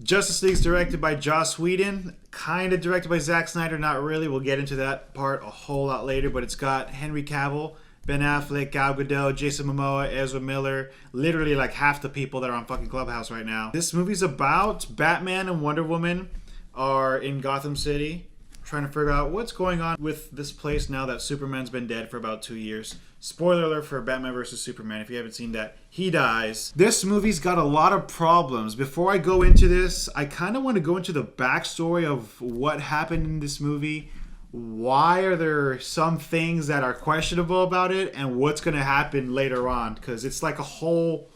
Justice League's directed by Joss Whedon, kind of directed by Zack Snyder, not really. We'll get into that part a whole lot later, but it's got Henry Cavill, Ben Affleck, Gal Gadot, Jason Momoa, Ezra Miller, literally like half the people that are on fucking Clubhouse right now. This movie's about Batman and Wonder Woman are in Gotham City trying to figure out what's going on with this place now that Superman's been dead for about 2 years. Spoiler alert for Batman vs. Superman. If you haven't seen that, he dies. This movie's got a lot of problems. Before I go into this, I kind of want to go into the backstory of what happened in this movie. Why are there some things that are questionable about it, and what's going to happen later on? Because it's like a whole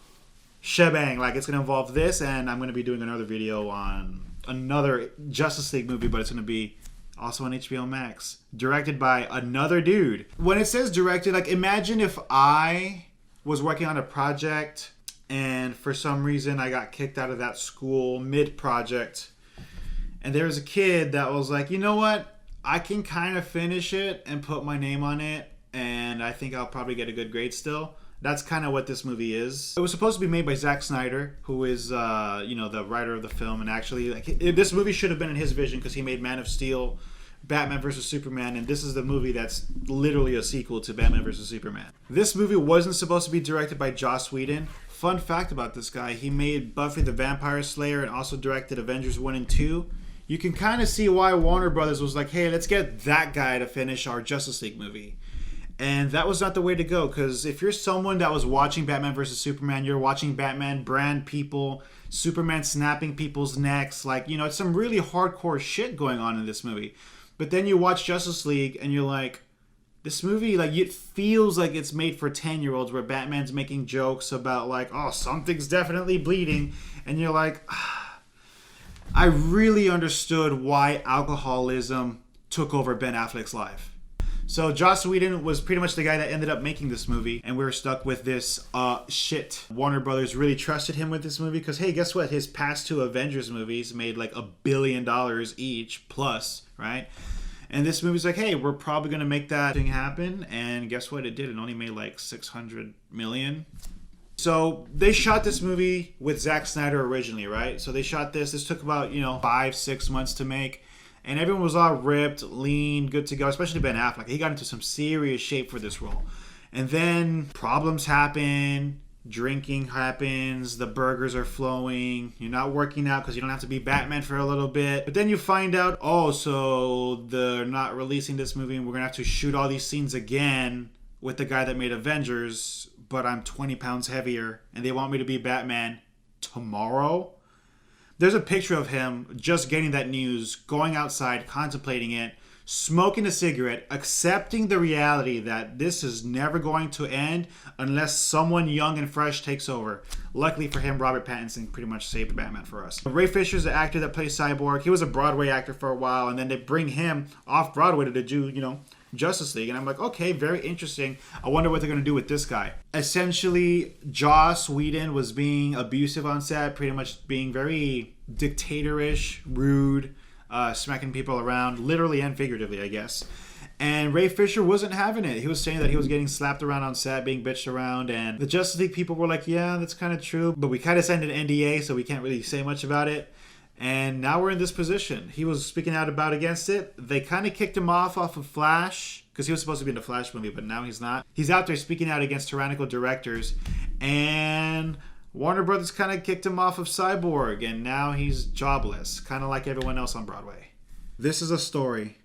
shebang. Like, it's going to involve this, and I'm going to be doing another video on another Justice League movie, but it's going to be also on HBO Max, directed by another dude. When it says directed, like, imagine if I was working on a project and for some reason I got kicked out of that school mid-project, and there was a kid that was like, you know what, I can kind of finish it and put my name on it, and I think I'll probably get a good grade still. That's kind of what this movie is. It was supposed to be made by Zack Snyder, who is, the writer of the film. And actually, like, this movie should have been in his vision because he made Man of Steel, Batman vs. Superman, and this is the movie that's literally a sequel to Batman vs. Superman. This movie wasn't supposed to be directed by Joss Whedon. Fun fact about this guy, he made Buffy the Vampire Slayer and also directed Avengers 1 and 2. You can kind of see why Warner Brothers was like, hey, let's get that guy to finish our Justice League movie. And that was not the way to go, because if you're someone that was watching Batman vs. Superman, you're watching Batman brand people, Superman snapping people's necks, like, it's some really hardcore shit going on in this movie. But then you watch Justice League and you're like, this movie, like, it feels like it's made for 10-year-olds where Batman's making jokes about, like, oh, something's definitely bleeding. And you're like, I really understood why alcoholism took over Ben Affleck's life. So Joss Whedon was pretty much the guy that ended up making this movie, and we were stuck with this shit. Warner Brothers really trusted him with this movie because, hey, guess what? His past two Avengers movies made like $1 billion each plus, right? And this movie's like, hey, we're probably going to make that thing happen. And guess what? It did. It only made like $600 million. So they shot this movie with Zack Snyder originally, right? So they shot this. This took about, 5-6 months to make. And everyone was all ripped, lean, good to go, especially Ben Affleck. He got into some serious shape for this role. And then problems happen, drinking happens, the burgers are flowing, you're not working out because you don't have to be Batman for a little bit. But then you find out, so they're not releasing this movie and we're going to have to shoot all these scenes again with the guy that made Avengers, but I'm 20 pounds heavier and they want me to be Batman tomorrow. There's a picture of him just getting that news, going outside, contemplating it, smoking a cigarette, accepting the reality that this is never going to end unless someone young and fresh takes over. Luckily for him, Robert Pattinson pretty much saved Batman for us. Ray Fisher's the actor that plays Cyborg. He was a Broadway actor for a while, and then they bring him off Broadway to do, Justice League. And I'm like, okay, very interesting. I wonder what they're going to do with this guy. Essentially, Joss Whedon was being abusive on set, pretty much being very dictatorish, rude, smacking people around, literally and figuratively, I guess. And Ray Fisher wasn't having it. He was saying that he was getting slapped around on set, being bitched around, and the Justice League people were like, yeah, that's kind of true, but we kind of signed an NDA, so we can't really say much about it. And now we're in this position. He was speaking out against it. They kind of kicked him off of Flash, because he was supposed to be in the Flash movie, but now he's not. He's out there speaking out against tyrannical directors, and Warner Brothers kind of kicked him off of Cyborg, and now he's jobless, kind of like everyone else on Broadway. This is a story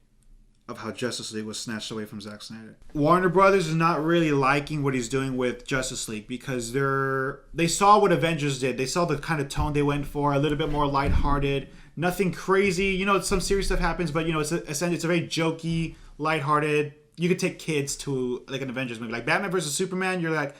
of how Justice League was snatched away from Zack Snyder. Warner Brothers is not really liking what he's doing with Justice League because they saw what Avengers did. They saw the kind of tone they went for, a little bit more lighthearted, nothing crazy. Some serious stuff happens, but it's a very jokey, lighthearted. You could take kids to like an Avengers movie, like Batman vs. Superman. You're like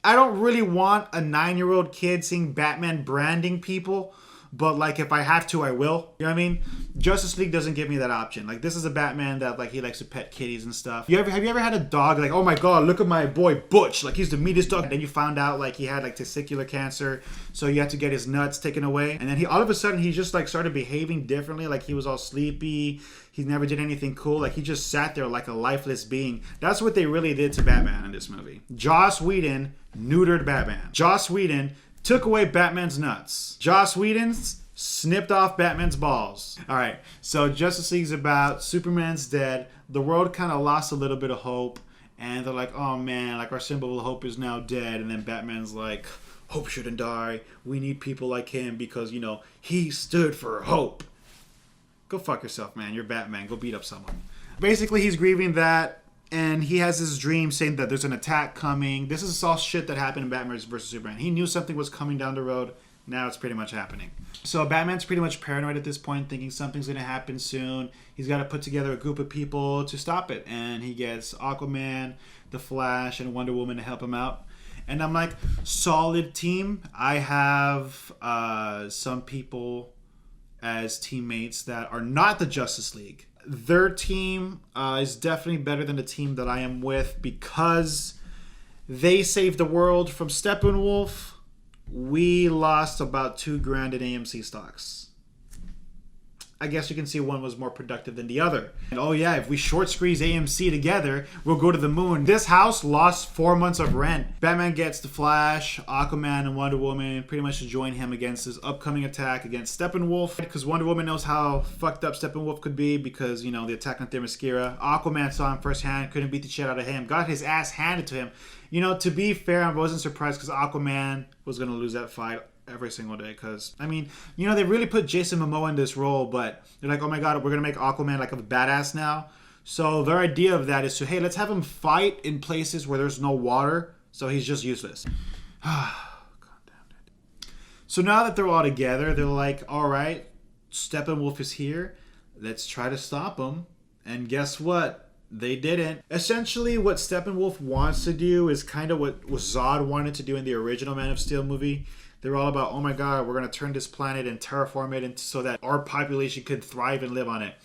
I don't really want a 9-year-old kid seeing Batman branding people. But, like, if I have to, I will. You know what I mean? Justice League doesn't give me that option. Like, this is a Batman that, like, he likes to pet kitties and stuff. Have you ever had a dog, like, oh my god, look at my boy Butch. Like, he's the meanest dog. And then you found out, like, he had, like, testicular cancer. So you had to get his nuts taken away. And then all of a sudden, he just, like, started behaving differently. Like, he was all sleepy. He never did anything cool. Like, he just sat there like a lifeless being. That's what they really did to Batman in this movie. Joss Whedon neutered Batman. Joss Whedon took away Batman's nuts. Joss Whedon's snipped off Batman's balls. All right, so Justice League's about Superman's dead. The world kind of lost a little bit of hope, and they're like, oh man, like our symbol of hope is now dead. And then Batman's like, hope shouldn't die. We need people like him because, you know, he stood for hope. Go fuck yourself, man. You're Batman. Go beat up someone. Basically, he's grieving that, and he has this dream saying that there's an attack coming. This is all shit that happened in Batman vs. Superman. He knew something was coming down the road. Now it's pretty much happening. So Batman's pretty much paranoid at this point, thinking something's going to happen soon. He's got to put together a group of people to stop it. And he gets Aquaman, The Flash, and Wonder Woman to help him out. And I'm like, solid team. I have some people as teammates that are not the Justice League. Their team is definitely better than the team that I am with because they saved the world from Steppenwolf. We lost about $2,000 in AMC stocks. I guess you can see one was more productive than the other. And oh yeah, if we short squeeze AMC together, we'll go to the moon. This house lost 4 months of rent. Batman gets the Flash, Aquaman, and Wonder Woman pretty much to join him against his upcoming attack against Steppenwolf. Because Wonder Woman knows how fucked up Steppenwolf could be because, you know, the attack on Themyscira. Aquaman saw him firsthand, couldn't beat the shit out of him. Got his ass handed to him. You know, to be fair, I wasn't surprised because Aquaman was going to lose that fight every single day because, I mean, you know, they really put Jason Momoa in this role, but they're like, oh my god, we're going to make Aquaman like a badass now. So their idea of that is to, hey, let's have him fight in places where there's no water, so he's just useless. God damn it. So now that they're all together, they're like, all right, Steppenwolf is here. Let's try to stop him. And guess what? They didn't. Essentially, what Steppenwolf wants to do is kind of what Zod wanted to do in the original Man of Steel movie. They're all about, oh my god, we're going to turn this planet and terraform it so that our population could thrive and live on it.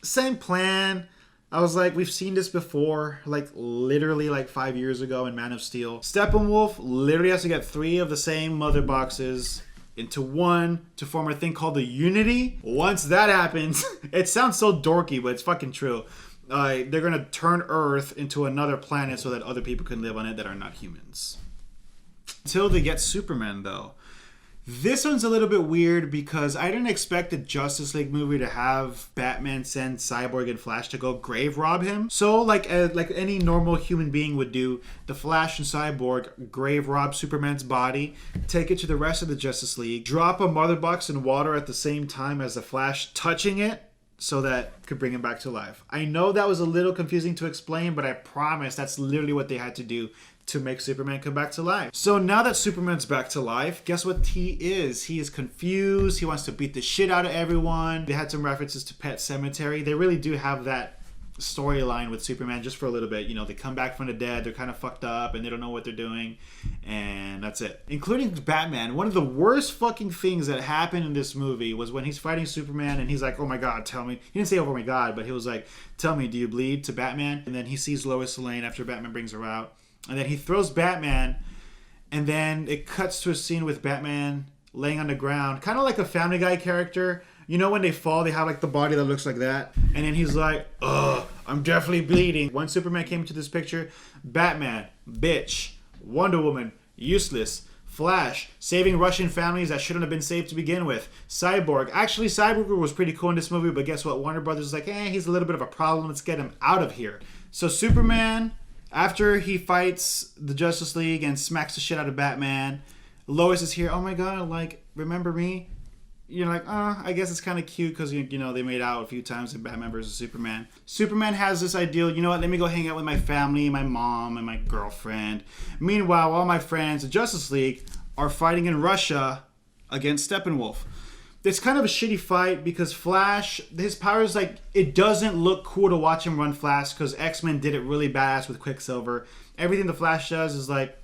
Same plan. I was like, we've seen this before, like literally like 5 years ago in Man of Steel. Steppenwolf literally has to get 3 of the same mother boxes into one to form a thing called the Unity. Once that happens, it sounds so dorky, but it's fucking true. They're going to turn Earth into another planet so that other people can live on it that are not humans. Until they get Superman, though. This one's a little bit weird because I didn't expect the Justice League movie to have Batman send Cyborg and Flash to go grave rob him. So, like any normal human being would do, the Flash and Cyborg grave rob Superman's body, take it to the rest of the Justice League, drop a mother box in water at the same time as the Flash touching it, so that could bring him back to life. I know that was a little confusing to explain, but I promise that's literally what they had to do to make Superman come back to life. So now that Superman's back to life, guess what he is? He is confused. He wants to beat the shit out of everyone. They had some references to Pet Sematary. They really do have that storyline with Superman just for a little bit. You know, they come back from the dead, they're kind of fucked up, and they don't know what they're doing, and that's it. Including Batman. One of the worst fucking things that happened in this movie was when he's fighting Superman, and he's like, oh my god, tell me. He didn't say, oh my god, but he was like, tell me, do you bleed, to Batman? And then he sees Lois Lane after Batman brings her out. And then he throws Batman, and then it cuts to a scene with Batman laying on the ground, kind of like a Family Guy character. You know when they fall, they have like the body that looks like that? And then he's like, ugh, I'm definitely bleeding. When Superman came into this picture, Batman, bitch. Wonder Woman, useless. Flash, saving Russian families that shouldn't have been saved to begin with. Cyborg. Actually, Cyborg was pretty cool in this movie, but guess what? Warner Brothers is like, he's a little bit of a problem. Let's get him out of here. So Superman, after he fights the Justice League and smacks the shit out of Batman, Lois is here. Oh my god, like, remember me? You're like, I guess it's kind of cute because, you know, they made out a few times in Batman vs. Superman. Superman has this ideal, you know what, let me go hang out with my family, my mom, and my girlfriend. Meanwhile, all my friends, the Justice League, are fighting in Russia against Steppenwolf. It's kind of a shitty fight because Flash, his powers, like, it doesn't look cool to watch him run fast because X-Men did it really badass with Quicksilver. Everything the Flash does is like,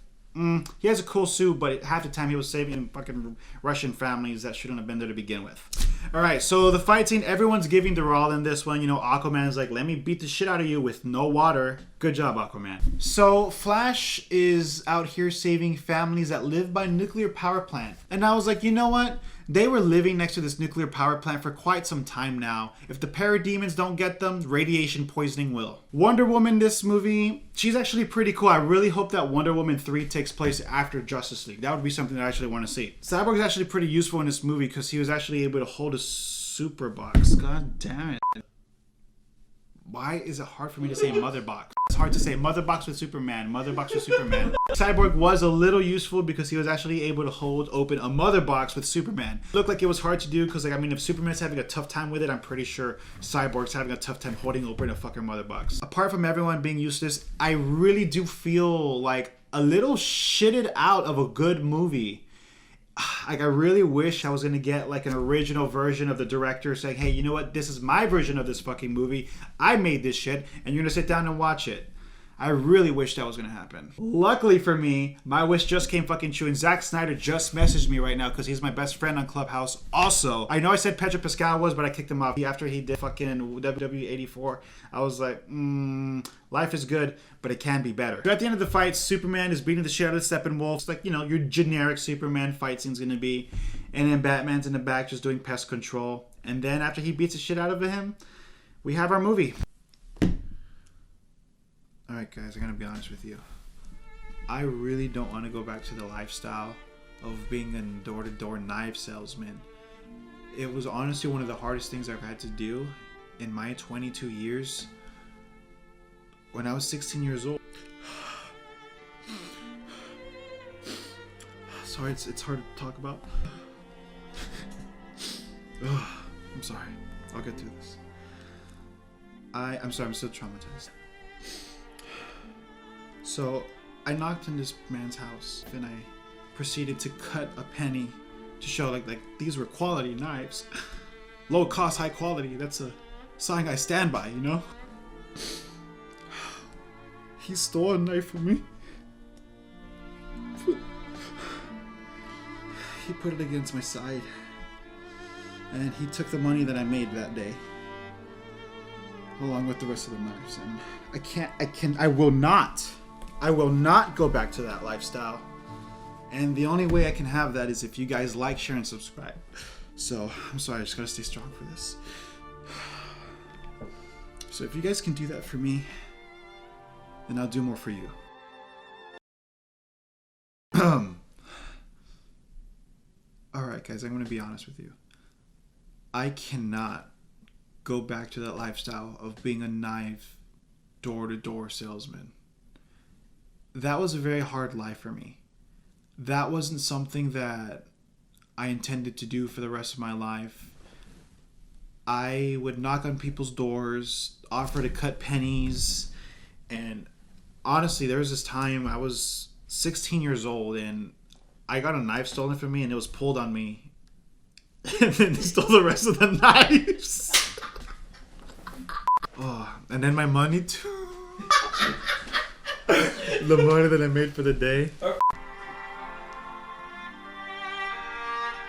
he has a cool suit, but half the time he was saving fucking Russian families that shouldn't have been there to begin with. Alright, so the fight scene, everyone's giving their all in this one. You know, Aquaman is like, let me beat the shit out of you with no water. Good job, Aquaman. So Flash is out here saving families that live by a nuclear power plant. And I was like, you know what? They were living next to this nuclear power plant for quite some time now. If the parademons don't get them, radiation poisoning will. Wonder Woman, this movie, she's actually pretty cool. I really hope that Wonder Woman 3 takes place after Justice League. That would be something that I actually want to see. Cyborg's actually pretty useful in this movie because he was actually able to hold a super box. God damn it. Why is it hard for me to say mother box? It's hard to say mother box with Superman, mother box with Superman. Cyborg was a little useful because he was actually able to hold open a mother box with Superman. It looked like it was hard to do because, like, I mean, if Superman's having a tough time with it, I'm pretty sure Cyborg's having a tough time holding open a fucking mother box. Apart from everyone being useless, I really do feel like a little shitted out of a good movie. Like, I really wish I was gonna get like an original version of the director saying, hey, you know what, this is my version of this fucking movie, I made this shit and you're gonna sit down and watch it. I really wish that was gonna happen. Luckily for me, my wish just came fucking true, and Zack Snyder just messaged me right now because he's my best friend on Clubhouse. Also, I know I said Pedro Pascal was, but I kicked him off after he did fucking WWE 84. I was like, life is good, but it can be better. So at the end of the fight, Superman is beating the shit out of Steppenwolf. It's like, you know, your generic Superman fight scene's gonna be, and then Batman's in the back just doing pest control. And then after he beats the shit out of him, we have our movie. Alright guys, I'm gonna be honest with you. I really don't want to go back to the lifestyle of being a door-to-door knife salesman. It was honestly one of the hardest things I've had to do in my 22 years. When I was 16 years old. Sorry, it's hard to talk about. I'm sorry. I'll get through this. I'm sorry, I'm still traumatized. So, I knocked on this man's house and I proceeded to cut a penny to show like these were quality knives. Low cost, high quality. That's a sign I stand by, you know? He stole a knife from me. He put it against my side. And he took the money that I made that day, along with the rest of the knives. And I will not go back to that lifestyle. And the only way I can have that is if you guys like, share, and subscribe. So, I'm sorry, I just gotta stay strong for this. So if you guys can do that for me, then I'll do more for you. Alright guys, I'm gonna be honest with you. I cannot go back to that lifestyle of being a knife door-to-door salesman. That was a very hard life for me. That wasn't something that I intended to do for the rest of my life. I would knock on people's doors, offer to cut pennies, and honestly, there was this time I was 16 years old and I got a knife stolen from me and it was pulled on me. And then they stole the rest of the knives. Oh, and then my money too. The money that I made for the day.